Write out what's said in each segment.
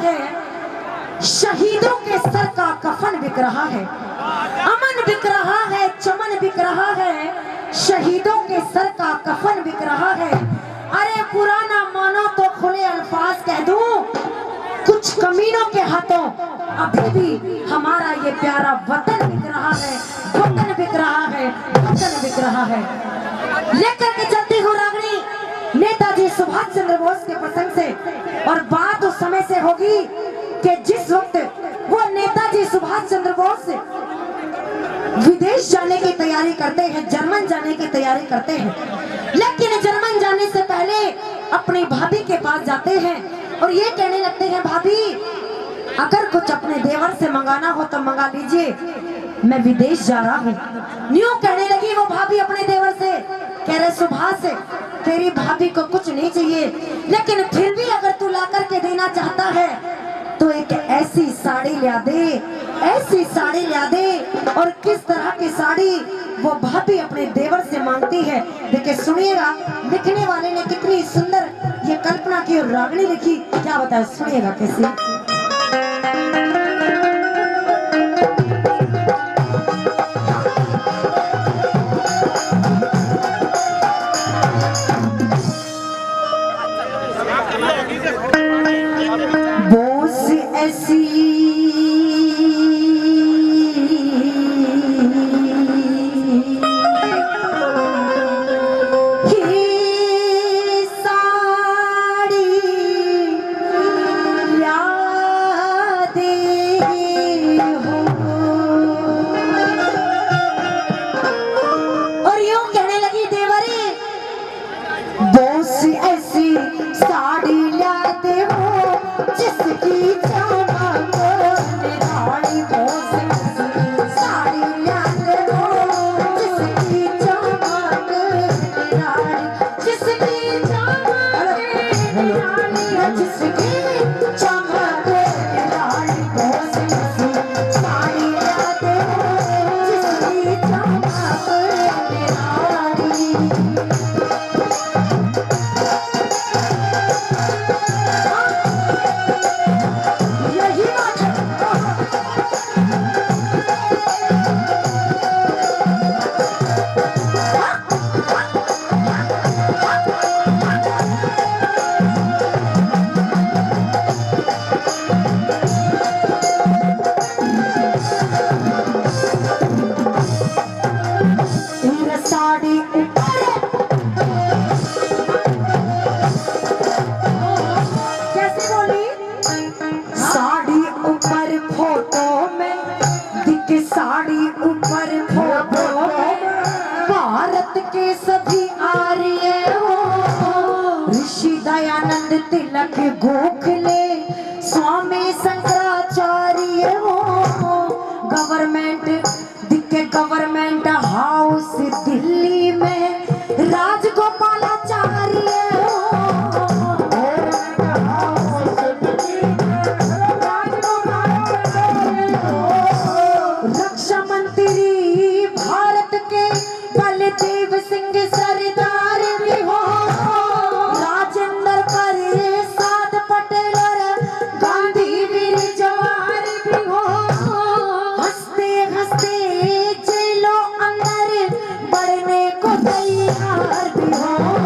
है, शहीदों के सर का कफन बिक रहा है, अमन बिक रहा है, चमन बिक रहा है, शहीदों के सर का कफन बिक रहा है। अरे पुराना मानो तो खुले अल्फाज कह दूं, कुछ कमीनों के हाथों अभी भी हमारा ये प्यारा वतन बिक रहा है, वतन बिक रहा है, वतन बिक रहा है। लेकर के चलती हूँ रागनी नेताजी सुभाष चंद्र बोस के प्रसंग से, और बात उस समय से होगी कि जिस वक्त वो नेताजी सुभाष चंद्र बोस विदेश जाने की तैयारी करते हैं, जर्मन जाने की तैयारी करते हैं, लेकिन जर्मन जाने से पहले अपनी भाभी के पास जाते हैं और ये कहने लगते हैं, भाभी अगर कुछ अपने देवर से मंगाना हो तो मंगा लीजिए, मैं विदेश जा रहा हूँ। न्यू कहने लगी वो भाभी अपने देवर से, कह रहे सुभाष तेरी भाभी को कुछ नहीं चाहिए, लेकिन फिर भी अगर तू ला करके देना चाहता है तो एक ऐसी साड़ी ला दे, ऐसी साड़ी ला दे। और किस तरह की साड़ी वो भाभी अपने देवर से मांगती है, देखिए सुनिएगा, लिखने वाले ने कितनी सुंदर ये कल्पना की और रागनी लिखी, क्या बताए, सुनिएगा कैसे। बोस ऐसी तिलक गोखले स्वामी शंकराचार्य हो, गवर्नमेंट दिखे गवर्नमेंट हाउस दिल्ली में राजगोपालाचार्य हो, रक्षा मंत्री भारत के बलदेव सिंह सरदार भी हो, जेलों अंदर बढ़ने को तैयार भी हो।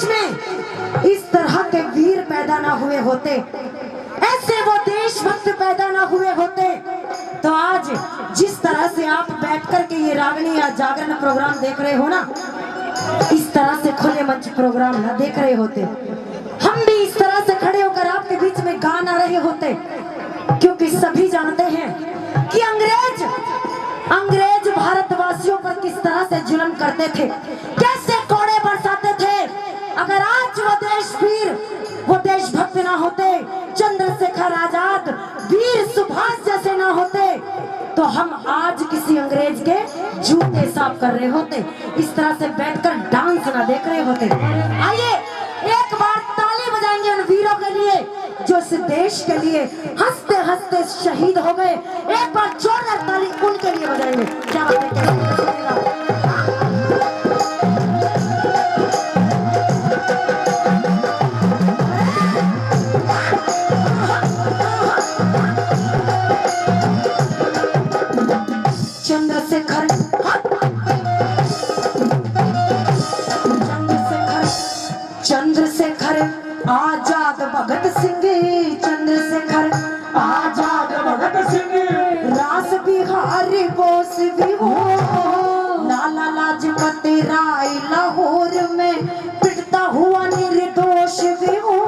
देश में इस तरह के वीर पैदा ना हुए होते, ऐसे वो देशभक्त पैदा ना हुए होते, तो आज जिस तरह से आप बैठ कर के ये रागनी या जागरण प्रोग्राम देख रहे हो ना, इस तरह से खुले मंच प्रोग्राम ना देख रहे होते। हम भी इस तरह से खड़े होकर आपके बीच में गा ना रहे होते, क्योंकि सभी जानते हैं कि अंग्रेज भारतवासियों पर किस तरह से जुल्म करते थे, कैसे कोड़े बरसाते थे। अगर आज वो देशवीर, वो देशभक्त ना होते, चंद्रशेखर आजाद, वीर सुभाष जैसे ना होते, तो हम आज किसी अंग्रेज के जूते साफ कर रहे होते, इस तरह से बैठकर डांस ना देख रहे होते। आइए एक बार ताली बजाएंगे उन वीरों के लिए जो इस देश के लिए हंसते हंसते शहीद हो गए। एक बार जोरदार ताली उनके लिए बजाएंगे। क्या बात है, चंद्रशेखर आजाद भगत सिंह, चंद्रशेखर आजाद भगत सिंह, रास बिहारी बोस भी हो, लाला लाजपत राय लाहौर में पिटता हुआ निर्दोष भी हो,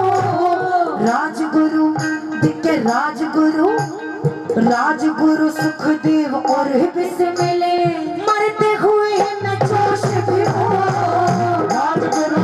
राजगुरु दिखे राजगुरु सुखदेव और बिस्मिले मरते हुए मैं जोश भी हो, राजगुरु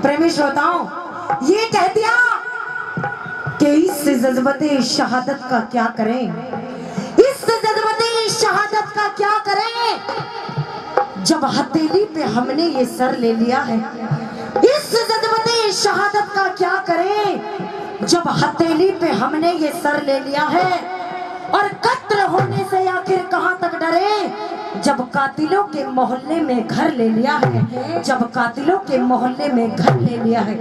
प्रेमी श्रोताओं, ये कह दिया कि इस जज्बते शहादत का क्या करें, इस जज्बते शहादत का क्या करें, जब हथेली पे हमने ये सर ले लिया है। इस जज्बते शहादत का क्या करें, जब हथेली पे हमने ये सर ले लिया है, और कत्ल होने से आखिर कहां तक डरे, जब कातिलों के मोहल्ले में घर ले लिया है, जब कातिलों के मोहल्ले में घर ले लिया है।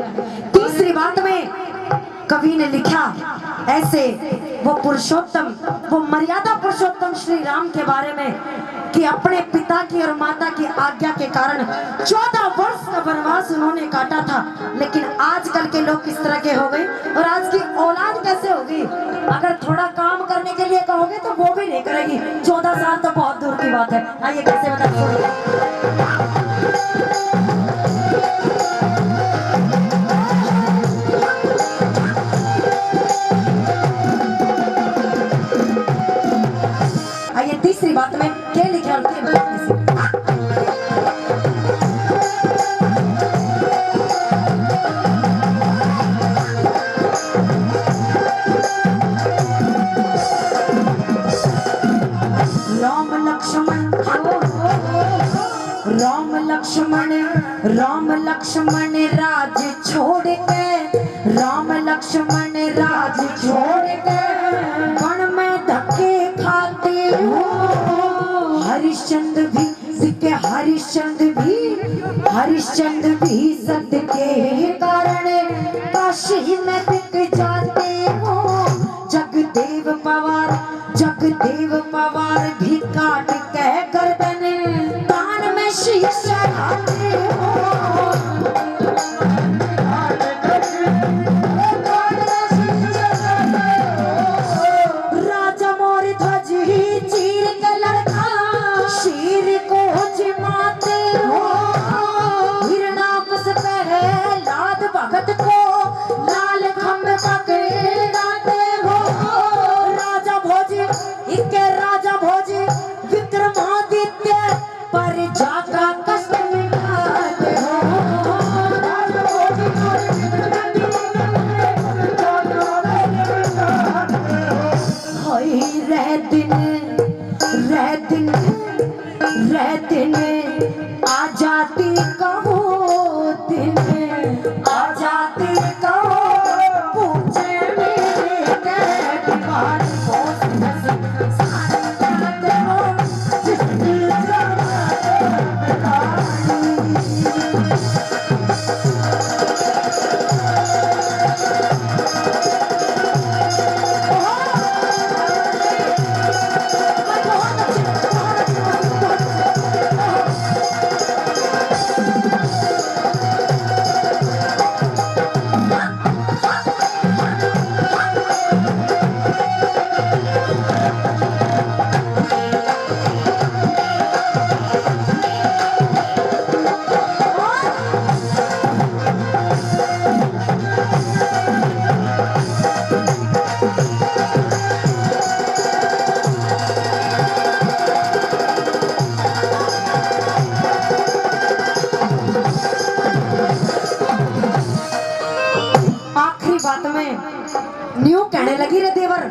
तीसरी बात में कवि ने लिखा ऐसे, वो पुरुषोत्तम, वो मर्यादा पुरुषोत्तम श्री राम के बारे में, कि अपने पिता की और माता की आज्ञा के कारण 14 वर्ष का वनवास उन्होंने काटा था, लेकिन आजकल के लोग किस तरह के हो गए और आज की औलाद कैसे होगी। अगर थोड़ा काम करने के लिए कहोगे तो वो भी नहीं करेगी। 14 साल तो बहुत दूर की बात है। आइए कैसे बता, तीसरी बात में क्या लिखा राम लक्ष्मण राज छोड़ के, राम लक्ष्मण राज छोड़ के वन में धक्के खाते हो, हरिश्चंद्र भी सत्य के कारण काशी में बिक जाते हो, जगदेव जगदेव पवार, जगदेव पवार भी काट के गर्दन कान में शीशा डालते हो। राजा मोर ध्वज ही चीर के लड़का शीर को जिमाते हो। हिरणाकश प्रहलाद भगत को लाल खंभ पकड़ाते हो। राजा भोज इनके राजा भोज विक्रमादित्य पर जाका कष्ट मिटाते हो। रह दिन रह दिन रह दिन आजादी कहो दिन आजादी कहो पूछे मेरे दीवार को सारे हो जिसकी बात में न्यू कहने लगी रे देवर,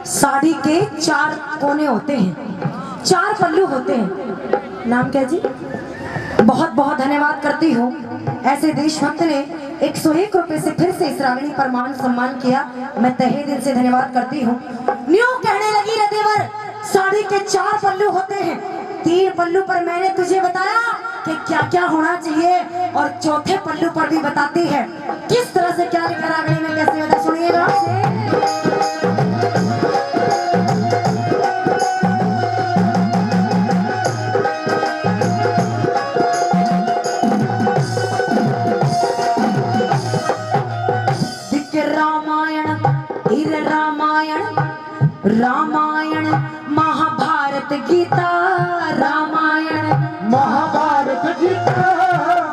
साड़ी के 4 कोने होते हैं, 4 पल्लू होते हैं। नाम क्या जी? बहुत बहुत धन्यवाद करती हूँ। ऐसे देशभक्त ने 101 रुपए से फिर से इस रागिणी पर मान सम्मान किया, मैं तहे दिल से धन्यवाद करती हूँ। न्यू कहने लगी रे देवर, साड़ी के 4 पल्लू होते हैं, 3 पल्लू पर मैंने तुझे बताया कि क्या क्या होना चाहिए, और चौथे पल्लू पर भी बताती है किस तरह से क्या लिखा रागिणी में, कैसे बता सुनिएगा। रामायण रामायण रामायण महाभारत गीता, रामायण महाभारत गीता,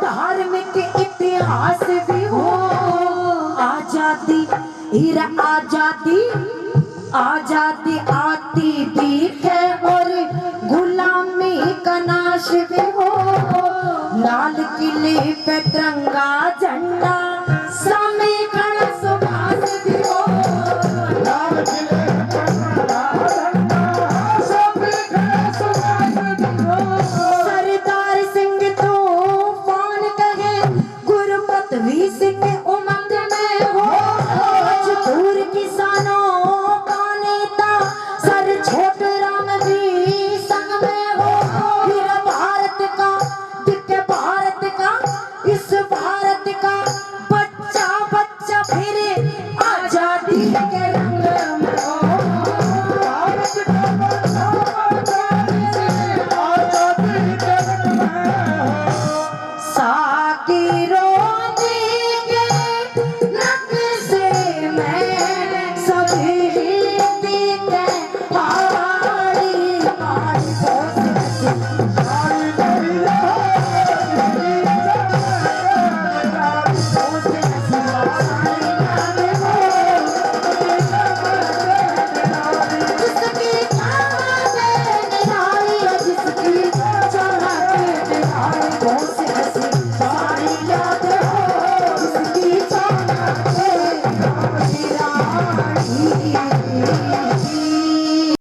धार्मिक इतिहास भी हो। आजादी आजादी आजादी आती भी है और गुलामी का नाश भी हो। लाल किले पे तिरंगा झंडा